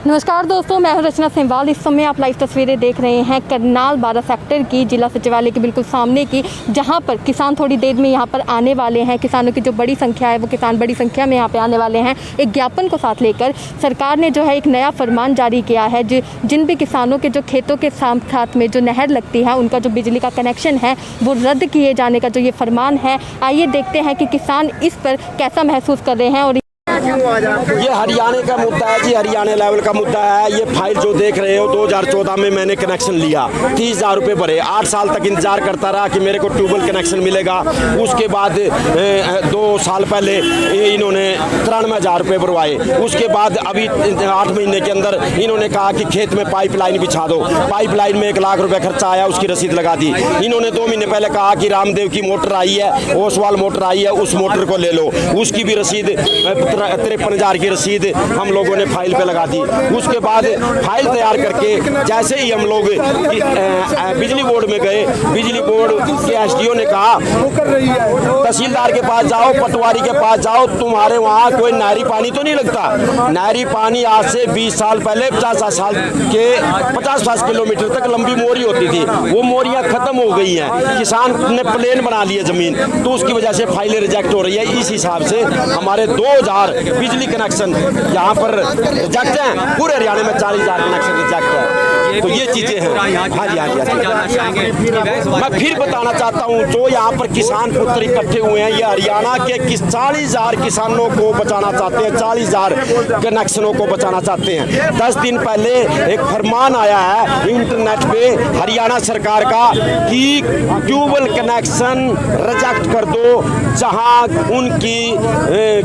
नमस्कार दोस्तों, मैं हूं रचना सेमवाल। इस समय आप लाइव तस्वीरें देख रहे हैं करनाल 12 सेक्टर की, जिला सचिवालय के बिल्कुल सामने की, जहां पर किसान थोड़ी देर में यहां पर आने वाले हैं। किसानों की जो बड़ी संख्या है वो किसान बड़ी संख्या में यहां पे आने वाले हैं। एक ज्ञापन को साथ लेकर सरकार ने जो है एक नया फरमान जारी किया है। जिन भी किसानों के जो खेतों के साथ में जो नहर लगती है, उनका जो बिजली का कनेक्शन है वो रद्द किए जाने का जो ये फरमान है। आइए देखते हैं कि किसान इस पर कैसा महसूस कर रहे हैं। और ये हरियाणा का मुद्दा है जी, हरियाणा लेवल का मुद्दा है। ये फाइल जो देख रहे हो 2014 में मैंने कनेक्शन लिया, 30,000 रुपये भरे, 8 साल तक इंतजार करता रहा कि मेरे को ट्यूबवेल कनेक्शन मिलेगा। उसके बाद 2 साल पहले इन्होंने 93,000 रुपये भरवाए। उसके बाद अभी 8 महीने के अंदर इन्होंने कहा कि खेत में पाइपलाइन बिछा दो। पाइपलाइन में 1 लाख रुपये खर्चा आया, उसकी रसीद लगा दी। इन्होंने 2 महीने पहले कहा कि रामदेव की मोटर आई है, ओसवाल मोटर आई है, उस मोटर को ले लो, उसकी भी रसीद 53,000 की रसीद हम लोगों ने फाइल पे लगा दी। उसके बाद फाइल तैयार करके जैसे ही हम लोग बिजली बोर्ड में गए, बिजली बोर्ड के एसडीओ ने कहा तहसीलदार के पास जाओ, पटवारी के पास जाओ, तुम्हारे वहाँ कोई नहरी पानी तो नहीं लगता। नहरी पानी आज से 20 साल पहले 50 साल के 50 किलोमीटर तक लंबी मोरी होती थी, वो मोरियाँ खत्म हो गई हैं। किसान ने प्लेन बना लिए जमीन, तो उसकी वजह से फाइलें रिजेक्ट हो रही है। इस हिसाब से हमारे 2000 बिजली कनेक्शन यहाँ पर रिजेक्ट हैं। पूरे हरियाणा में 40,000 कनेक्शन रिजेक्ट है। तो ये चीजें हैं। हाँ जी, हाँ जी। मैं फिर बताना चाहता हूँ, जो यहाँ पर किसान पुत्र इकट्ठे हुए हैं, ये हरियाणा के 40,000 किसानों को बचाना चाहते हैं, 40,000 कनेक्शनों को बचाना चाहते हैं। 10 दिन पहले एक फरमान आया है इंटरनेट पे हरियाणा सरकार का कि ट्यूबवेल कनेक्शन रिजेक्ट कर दो जहाँ उनकी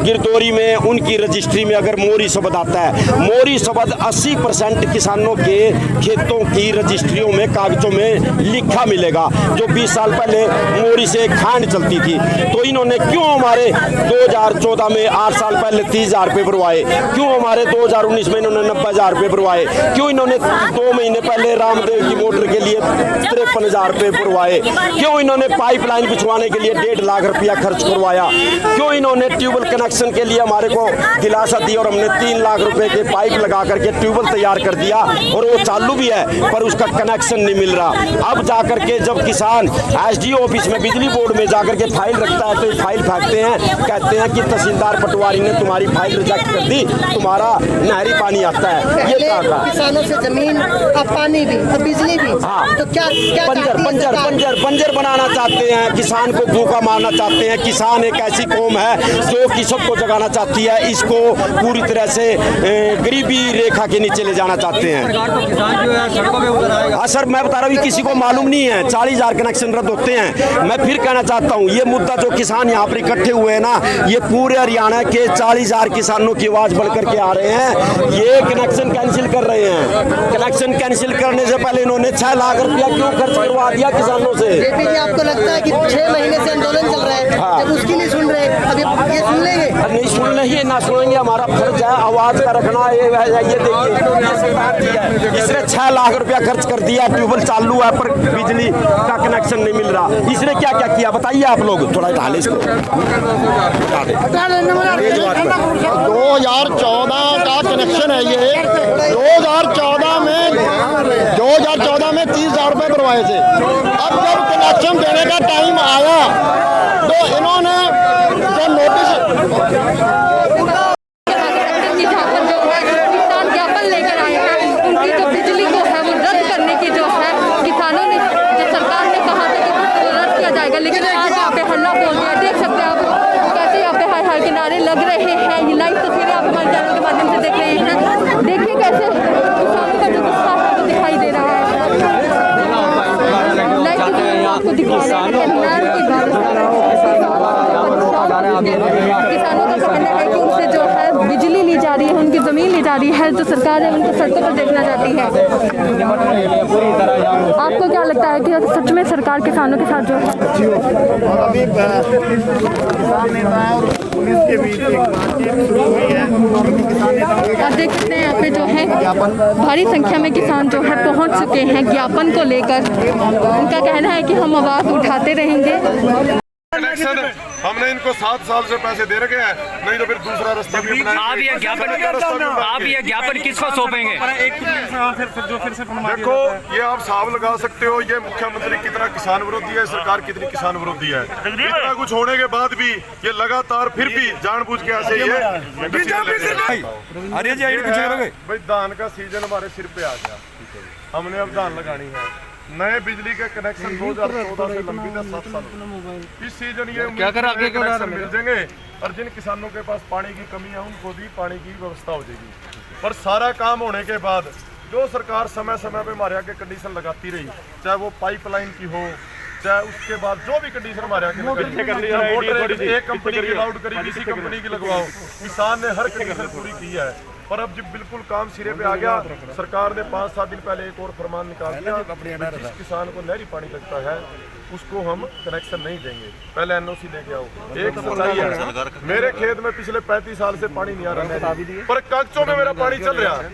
गिरदौरी में, उनकी रजिस्ट्री में अगर मोरी शब्द आता है। मोरी शब्द 80% किसानों के खेतों की रजिस्ट्रियों में, कागजों में लिखा मिलेगा। जो 20 साल पहले मोरी से खांड चलती थी, तो इन्होंने क्यों हमारे 2014 में 8 साल पहले 30,000 रुपये भरवाए? क्यों हमारे 2019 में इन्होंने 90,000 रुपये भरवाए? क्यों इन्होंने 2 महीने पहले रामदेव की मोटर के लिए 53,000 रुपये भरवाए? क्यों इन्होंने पाइपलाइन बिछवाने के लिए 1.5 लाख रुपया खर्च करवाया? क्यों इन्होंने ट्यूबवेल कनेक्शन के लिए हमारे को दिलासा दी और हमने 3 लाख रुपए के पाइप लगा करके ट्यूबवेल तैयार कर दिया और वो चालू भी है, पर उसका कनेक्शन नहीं मिल रहा। अब जाकर के जब किसान एसडीओ ऑफिस में, बिजली बोर्ड में जाकर के फाइल रखता है, तो फाइल फेंकते हैं, कहते हैं कि तहसीलदार पटवारी ने तुम्हारी फाइल रिजेक्ट कर दी, तुम्हारा नहरी पानी आता है। ये कहा किसानों से जमीन, अब पानी भी, अब बिजली भी। हाँ, तो क्या बंजर बनाना चाहते हैं, किसान को भूखा मारना चाहते हैं। किसान एक ऐसी कौम है जो कि सबको जगाना चाहती है, इसको पूरी तरह से गरीबी रेखा के नीचे ले जाना चाहते हैं। हाँ सर, मैं बता रहा हूँ, किसी को मालूम नहीं है 40,000 कनेक्शन रद्द होते हैं। मैं फिर कहना चाहता हूँ, ये मुद्दा जो किसान यहाँ पर इकट्ठे हुए हैं ना, ये पूरे हरियाणा के 40,000 किसानों की आवाज बढ़ करके आ रहे हैं। ये कनेक्शन कैंसिल कर रहे हैं। कनेक्शन कैंसिल करने से पहले इन्होंने 6 लाख रुपया क्यों खर्च करवा दिया किसानों से? आपको लगता है कि 6 महीने से आंदोलन चल रहा है, हाँ, जब उसकी नहीं सुन रहे, अब ये सुन लेंगे? नहीं सुन रही, ना सुनेंगे। हमारा फर्ज है आवाज का रखना। ये देखिए, इसने 6 लाख रुपया खर्च कर दिया, ट्यूबवेल चालू है पर बिजली का कनेक्शन नहीं मिल रहा। इसने क्या क्या किया बताइए आप लोग, थोड़ा ढाले इसको। 2014 का कनेक्शन है ये। 2014 में 30,000 रुपये भरवाए थे। अब जब कनेक्शन देने का टाइम आया तो इन्होंने जो नोटिस किसान ज्ञापन लेकर आए हैं, उनकी जो बिजली को है वो रद्द करने की जो है किसानों ने, जो सरकार ने कहा था कि वो रद्द किया जाएगा, लेकिन आज यहाँ पे हल्ला बोल दिया। देख सकते हैं आप कैसे यहाँ पे हाय हाय के नारे लग रहे हैं। ये लाइव तस्वीरें आप हमारे चैनल के माध्यम से देख रहे हैं। देखिए कैसे किसानों का जो गुस्सा है वो दिखाई दे रहा है। लाइव तस्वीरें आपको दिखा रहे हैं। किसानों का कहना है कि उनसे जो है बिजली ली जा रही है, उनकी ज़मीन ली जा रही है, जो सरकार है उनको सड़कों पर देखना चाहती है। आपको क्या लगता है कि सच में सरकार किसानों के साथ जो है? अभी किसान नेता और पुलिस के बीच एक बातचीत शुरू हुई है। आप देख सकते हैं यहाँ पे जो है भारी संख्या में किसान जो है पहुँच चुके हैं ज्ञापन को लेकर। उनका कहना है कि हम आवाज़ उठाते रहेंगे। हमने इनको 7 साल से पैसे दे रखे हैं, नहीं तो फिर दूसरा रास्ता भी अपनाएंगे। आप ये ज्ञापन किसको सौंपेंगे? देखो, ये आप हिसाब लगा सकते हो, ये मुख्यमंत्री कितना किसान विरोधी है, सरकार कितनी किसान विरोधी है। इतना कुछ होने के बाद भी ये लगातार फिर भी जानबूझ के ऐसे ही भाई धान का सीजन हमारे सिर पे आ गया, हमने अब धान लगानी है। नए बिजली के कनेक्शन 2014 से लंबी 7 साल। इस सीजन ये क्या कर आगे कनेक्शन मिल जाएंगे और जिन किसानों के पास पानी की कमी है उनको भी पानी की व्यवस्था हो जाएगी। पर सारा काम होने के बाद जो सरकार समय समय पे हमारे आगे कंडीशन लगाती रही, चाहे वो पाइपलाइन की हो, चाहे उसके बाद जो भी कंडीशन हमारे आगे मोटर एक कंपनी की अलाउड करी, किसी कंपनी की लगवाओ, किसान ने हर कंडीशन पूरी की है। पर अब जब बिल्कुल काम सिरे पे आ गया, सरकार ने 5-7 दिन पहले एक और फरमान निकाल दिया, जिस किसान को नहरी पानी लगता है उसको हम कनेक्शन नहीं देंगे, पहले एनओसी लेके आओ। एक सच्चाई है, मेरे खेत में पिछले 35 साल से पानी नहीं आ रहा, पर कागजों में मेरा पानी चल रहा है।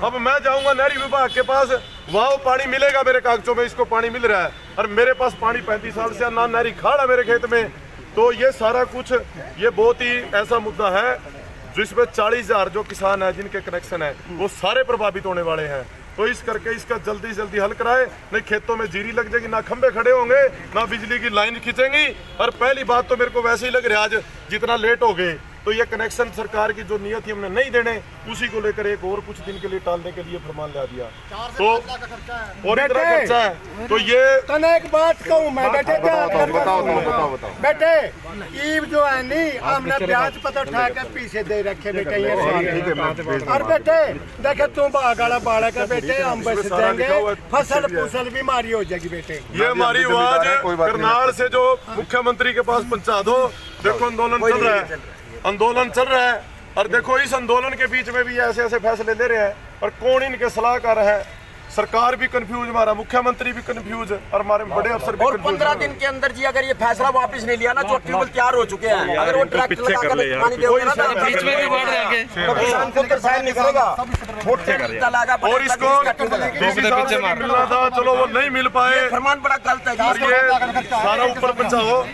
अब मैं जाऊंगा नहरी विभाग के पास, वहाँ वो पानी मिलेगा मेरे कागजों में, इसको पानी मिल रहा है, और मेरे पास पानी 35 साल से ना नहरी खाड़ा मेरे खेत में। तो ये सारा कुछ, ये बहुत ही ऐसा मुद्दा है जिसमें 40,000 जो किसान है जिनके कनेक्शन है वो सारे प्रभावित होने वाले हैं। तो इस करके इसका जल्दी से जल्दी हल कराए, नहीं खेतों में जीरी लग जाएगी, ना खंबे खड़े होंगे, ना बिजली की लाइन खींचेंगी। और पहली बात तो मेरे को वैसे ही लग रहा है आज जितना लेट हो गए, तो ये कनेक्शन सरकार की जो नियत थी हमने नहीं देने, उसी को लेकर एक और कुछ दिन के लिए टालने के लिए फरमान ला दिया। तो और इतना खर्चा है, तो ये एक बात कहूँ मैं बेटे, बेटे ईब जो है नहीं, हमने ब्याज पता उठा के पीछे दे रखे बेटे ये, और बेटे देखे तुम बागाड़ा बाड़ा का बेटे, हम बस देंगे, फसल फुसल बीमारी हो जाएगी बेटे। ये हमारी आवाज करनाल से जो मुख्यमंत्री के पास पहुंचा दो। देखो आंदोलन चल रहा है, और देखो इस आंदोलन के बीच में भी ऐसे ऐसे फैसले ले रहे हैं, और कौन इनके सलाहकार है। सरकार भी कंफ्यूज, हमारा मुख्यमंत्री भी कंफ्यूज, और हमारे बड़े अफसर भी। और 15 दिन के अंदर जी अगर ये फैसला वापस नहीं लिया ना, जो ट्यूबवेल तैयार हो चुके हैं, अगर वो ट्रैक्टर लगाकर पानी देंगे ना, तो बीच में भी बढ़ जाएंगे, तो किसान को तो साइन नहीं करेगा। और इसको मिलना था, चलो वो नहीं मिल पाए, फरमान बड़ा गलत है। और ये सारा ऊपर पहुंचाओ,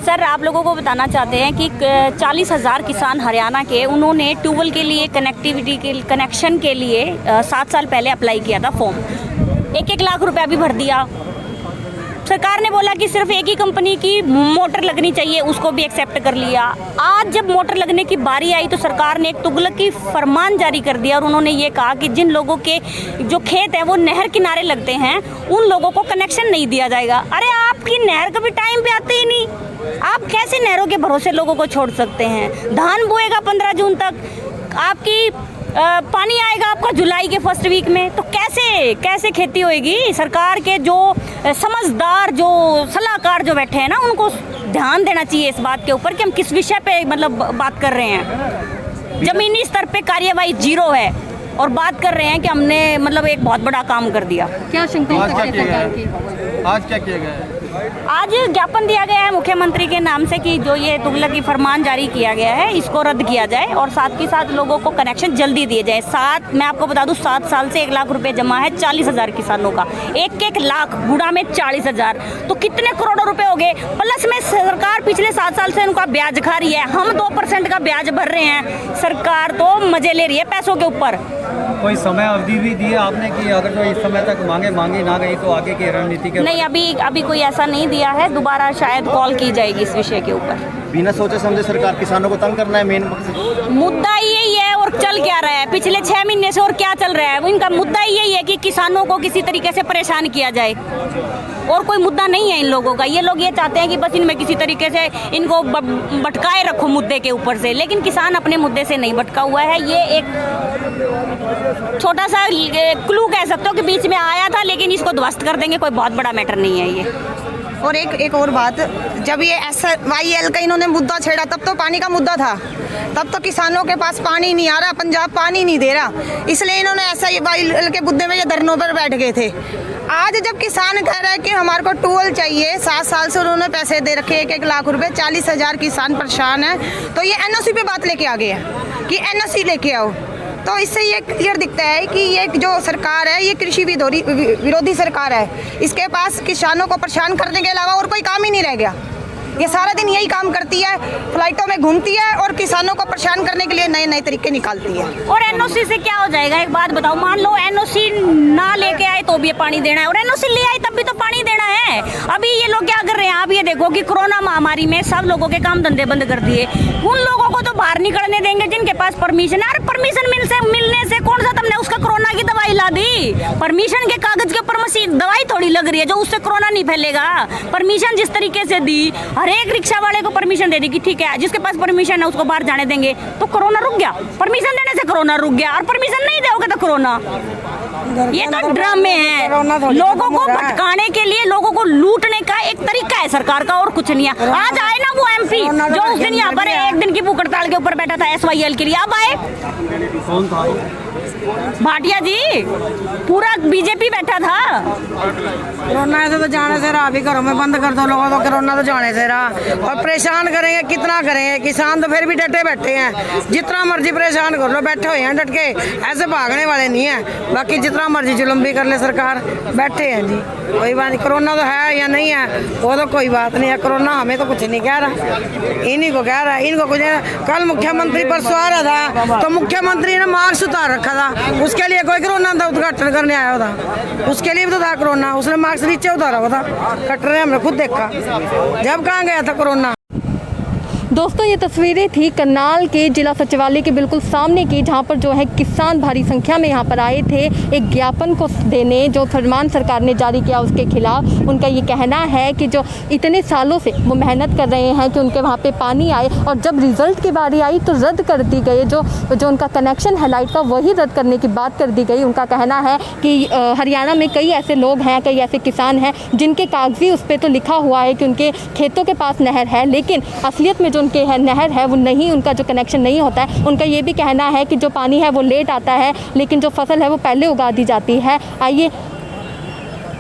सर, आप लोगों को बताना चाहते हैं कि 40,000 किसान हरियाणा के, उन्होंने ट्यूबवेल के लिए कनेक्टिविटी के कनेक्शन के लिए 7 साल पहले अप्लाई किया था फॉर्म, 1-1 लाख रुपया भी भर दिया। सरकार ने बोला कि सिर्फ एक ही कंपनी की मोटर लगनी चाहिए, उसको भी एक्सेप्ट कर लिया। आज जब मोटर लगने की बारी आई तो सरकार ने एक तुगलकी फरमान जारी कर दिया, और उन्होंने ये कहा कि जिन लोगों के जो खेत हैं वो नहर किनारे लगते हैं, उन लोगों को कनेक्शन नहीं दिया जाएगा। अरे आपकी नहर कभी टाइम पे आती ही नहीं, आप कैसे नहरों के भरोसे लोगों को छोड़ सकते हैं? धान बोएगा 15 जून तक, आपकी पानी आएगा आपका जुलाई के फर्स्ट वीक में, तो कैसे खेती होएगी? सरकार के जो समझदार, जो सलाहकार जो बैठे हैं ना, उनको ध्यान देना चाहिए इस बात के ऊपर कि हम किस विषय पे मतलब बात कर रहे हैं। जमीनी स्तर पे कार्यवाही 0 है, और बात कर रहे हैं कि हमने मतलब एक बहुत बड़ा काम कर दिया। क्या शंका सरकार की? आज क्या किया गया है? आज ज्ञापन दिया गया है मुख्यमंत्री के नाम से कि जो ये तुगलकी फरमान जारी किया गया है इसको रद्द किया जाए, और साथ ही साथ लोगों को कनेक्शन जल्दी दिए जाए। मैं आपको बता दूं 7 साल से 1 लाख रुपए जमा है 40,000 किसानों का, 1-1 लाख गुड़ा में 40,000, तो कितने करोड़ों रुपए हो गए। प्लस में सरकार पिछले 7 साल से उनका ब्याज खा रही है, हम 2% का ब्याज भर रहे हैं, सरकार तो मजे ले रही है पैसों के ऊपर। कोई समय अवधि भी दी है आपने कि अगर जो इस समय तक मांगी ना गई तो आगे की रणनीति के? नहीं, अभी कोई ऐसा नहीं दिया है, दोबारा शायद कॉल की जाएगी इस विषय के ऊपर। बिना सोचे समझे सरकार किसानों को तंग करना है मेन मकसद। मुद्दा यही है, और चल क्या रहा है पिछले 6 महीने से, और क्या चल रहा है? इनका मुद्दा यही है कि किसानों को किसी तरीके से परेशान किया जाए, और कोई मुद्दा नहीं है इन लोगों का। ये लोग ये चाहते हैं कि बस इनमें किसी तरीके से इनको भटकाए रखो मुद्दे के ऊपर से, लेकिन किसान अपने मुद्दे से नहीं भटका हुआ है। ये एक छोटा सा क्लू कह सकते हो कि बीच में आया था, लेकिन इसको ध्वस्त कर देंगे, कोई बहुत बड़ा मैटर नहीं है ये। और एक और बात, जब ये SYL का इन्होंने मुद्दा छेड़ा तब तो पानी का मुद्दा था, तब तो किसानों के पास पानी नहीं आ रहा, पंजाब पानी नहीं दे रहा, इसलिए इन्होंने SYL के मुद्दे में ये धरनों पर बैठ गए थे। आज जब किसान कह रहा है कि हमारे को ट्यूबवेल चाहिए, 7 साल से उन्होंने पैसे दे रखे 1-1 लाख रुपए, 40,000 किसान परेशान है, तो ये NOC पे बात लेके आ गए हैं कि NOC लेके आओ। तो इससे ये क्लियर दिखता है कि ये जो सरकार है ये कृषि विरोधी सरकार है। इसके पास किसानों को परेशान करने के अलावा और कोई काम ही नहीं रह गया। ये सारा दिन यही काम करती है, फ्लाइटों में घूमती है और किसानों को परेशान करने के लिए नए नए तरीके निकालती है। और एनओसी से क्या हो जाएगा, एक बात बताओ, मान लो एनओसी ना लेके आए तो भी ये पानी देना है, और एनओसी ले आए तब भी तो पानी देना है। अभी ये लोग क्या कर रहे हैं, आप ये देखो कि कोरोना महामारी में सब लोगों के काम धंधे बंद कर दिए। उन लोगों को तो बाहर निकलने देंगे जिनके पास परमिशन है। अरे परमिशन मिलने से कौन सा तुमने उसका कोरोना की दवाई ला दी? परमिशन के कागज के ऊपर दवाई थोड़ी लग रही है जो उससे कोरोना नहीं फैलेगा। परमिशन जिस तरीके से दी, हर एक रिक्शा वाले को परमिशन दे दी कि ठीक है जिसके पास परमिशन है उसको बाहर जाने देंगे, तो कोरोना रुक गया। परमिशन देने से कोरोना रुक गया, और परमिशन नहीं दोगे तो कोरोना। ये तो ड्रामे हैं, लोगों को भटकाने के लिए, लोगों को लूटने का एक तरीका है सरकार का, और कुछ नहीं है। आज आए ना वो एमपी जो उस दिन यहाँ पर एक दिन की भूख हड़ताल के ऊपर बैठा था SYL के लिए, अब आए कौन था? भाटिया जी, पूरा बीजेपी बैठा था। कोरोना ऐसे तो जाने से रहा, अभी घरों में बंद कर दो लोगों को, कोरोना तो जाने से रहा। और परेशान करेंगे, कितना करेंगे? किसान तो फिर भी डटे बैठे हैं, जितना मर्जी परेशान कर लो, बैठे हुए हैं डट के, ऐसे भागने वाले नहीं हैं। बाकी जितना मर्जी जुल्म भी कर ले सरकार, बैठे हैं जी, कोई बात नहीं। कोरोना तो है या नहीं है वो तो कोई बात नहीं है, कोरोना हमें तो कुछ नहीं कह रहा, इन्हीं को कह रहा है, इनको कुछ। कल मुख्यमंत्री परसों आ रहा था तो मुख्यमंत्री ने मास्क उतार रखा था, उसके लिए कोई कोरोना था उद्घाटन करने आया था, उसके लिए भी तो था कोरोना, उसने मास्क नीचे उतारा हुआ था, कटरे हमने खुद देखा, जब कहाँ गया था कोरोना। दोस्तों ये तस्वीरें थी करनाल के जिला सचिवालय के बिल्कुल सामने की, जहां पर जो है किसान भारी संख्या में यहां पर आए थे एक ज्ञापन को देने जो फरमान सरकार ने जारी किया उसके खिलाफ। उनका ये कहना है कि जो इतने सालों से वो मेहनत कर रहे हैं कि उनके वहां पे पानी आए, और जब रिज़ल्ट की बारी आई तो रद्द कर दी गई, जो उनका कनेक्शन है लाइट का वही रद्द करने की बात कर दी गई। उनका कहना है कि हरियाणा में कई ऐसे लोग हैं, कई ऐसे किसान हैं जिनके कागजी उस पर तो लिखा हुआ है कि उनके खेतों के पास नहर है, लेकिन असलियत में जो उनके है नहर है वो नहीं, उनका जो कनेक्शन नहीं होता है। उनका ये भी कहना है कि जो पानी है वो लेट आता है, लेकिन जो फसल है वो पहले उगा दी जाती है। आइए